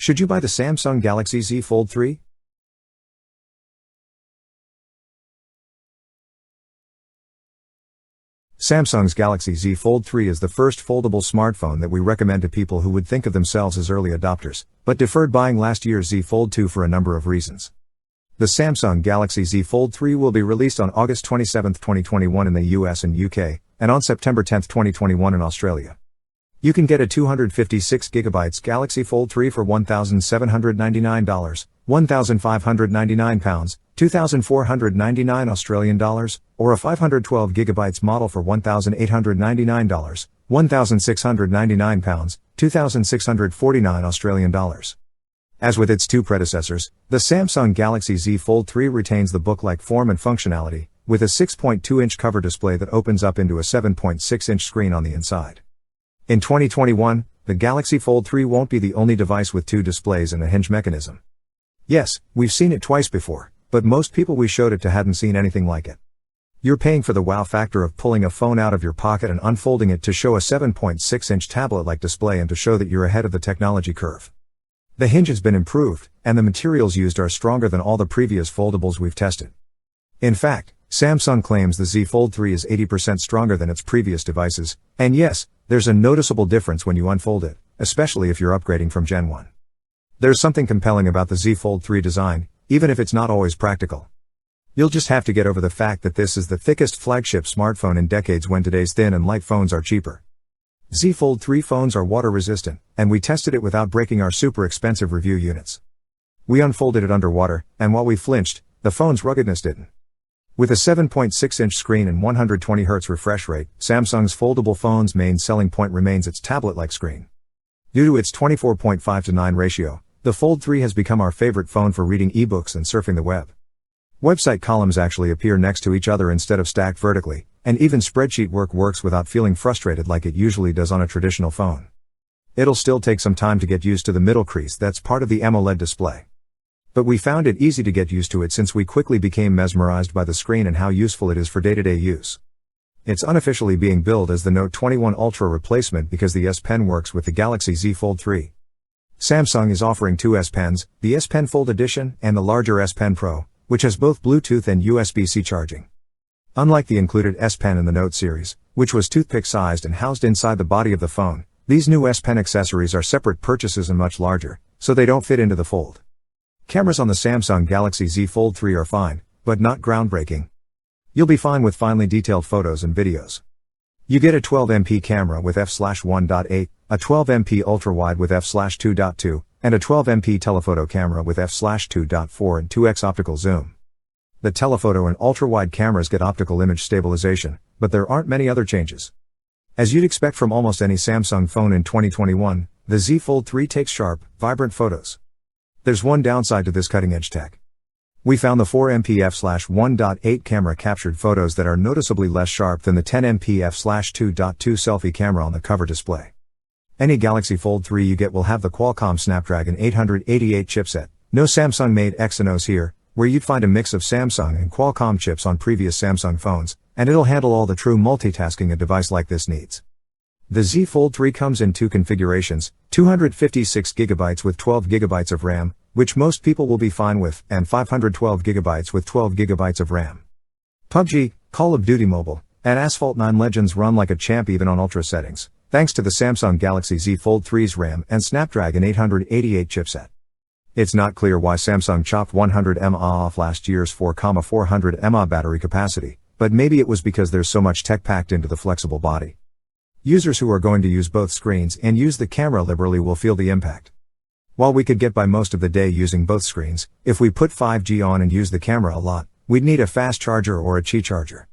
Should you buy the Samsung Galaxy Z Fold 3? Samsung's Galaxy Z Fold 3 is the first foldable smartphone that we recommend to people who would think of themselves as early adopters, but deferred buying last year's Z Fold 2 for a number of reasons. The Samsung Galaxy Z Fold 3 will be released on August 27, 2021 in the US and UK, and on September 10, 2021 in Australia. You can get a 256GB Galaxy Fold 3 for $1,799, £1,599, £2,499 Australian dollars, or a 512GB model for $1,899, £1,699, £2,649 Australian dollars. As with its two predecessors, the Samsung Galaxy Z Fold 3 retains the book-like form and functionality, with a 6.2-inch cover display that opens up into a 7.6-inch screen on the inside. In 2021, the Galaxy Fold 3 won't be the only device with two displays and a hinge mechanism. Yes, we've seen it twice before, but most people we showed it to hadn't seen anything like it. You're paying for the wow factor of pulling a phone out of your pocket and unfolding it to show a 7.6-inch tablet-like display and to show that you're ahead of the technology curve. The hinge has been improved, and the materials used are stronger than all the previous foldables we've tested. In fact, Samsung claims the Z Fold 3 is 80% stronger than its previous devices, and yes, there's a noticeable difference when you unfold it, especially if you're upgrading from Gen 1. There's something compelling about the Z Fold 3 design, even if it's not always practical. You'll just have to get over the fact that this is the thickest flagship smartphone in decades when today's thin and light phones are cheaper. Z Fold 3 phones are water resistant, and we tested it without breaking our super expensive review units. We unfolded it underwater, and while we flinched, the phone's ruggedness didn't. With a 7.6-inch screen and 120Hz refresh rate, Samsung's foldable phone's main selling point remains its tablet-like screen. Due to its 24.5:9 ratio, the Fold 3 has become our favorite phone for reading ebooks and surfing the web. Website columns actually appear next to each other instead of stacked vertically, and even spreadsheet work works without feeling frustrated like it usually does on a traditional phone. It'll still take some time to get used to the middle crease that's part of the AMOLED display. But we found it easy to get used to it since we quickly became mesmerized by the screen and how useful it is for day-to-day use. It's unofficially being billed as the Note 21 Ultra replacement because the S Pen works with the Galaxy Z Fold 3. Samsung is offering two S Pens, the S Pen Fold Edition and the larger S Pen Pro, which has both Bluetooth and USB-C charging. Unlike the included S Pen in the Note series, which was toothpick-sized and housed inside the body of the phone, these new S Pen accessories are separate purchases and much larger, so they don't fit into the fold. Cameras on the Samsung Galaxy Z Fold 3 are fine, but not groundbreaking. You'll be fine with finely detailed photos and videos. You get a 12MP camera with f/1.8, a 12MP ultra-wide with f/2.2, and a 12MP telephoto camera with f/2.4 and 2x optical zoom. The telephoto and ultra-wide cameras get optical image stabilization, but there aren't many other changes. As you'd expect from almost any Samsung phone in 2021, the Z Fold 3 takes sharp, vibrant photos. There's one downside to this cutting-edge tech. We found the 4MP f/1.8 camera captured photos that are noticeably less sharp than the 10MP f/2.2 selfie camera on the cover display. Any Galaxy Fold 3 you get will have the Qualcomm Snapdragon 888 chipset, no Samsung-made Exynos here, where you'd find a mix of Samsung and Qualcomm chips on previous Samsung phones, and it'll handle all the true multitasking a device like this needs. The Z Fold 3 comes in two configurations, 256GB with 12GB of RAM, which most people will be fine with, and 512GB with 12GB of RAM. PUBG, Call of Duty Mobile, and Asphalt 9 Legends run like a champ even on ultra settings, thanks to the Samsung Galaxy Z Fold 3's RAM and Snapdragon 888 chipset. It's not clear why Samsung chopped 100 mAh off last year's 4,400 mAh battery capacity, but maybe it was because there's so much tech packed into the flexible body. Users who are going to use both screens and use the camera liberally will feel the impact. While we could get by most of the day using both screens, if we put 5G on and use the camera a lot, we'd need a fast charger or a Qi charger.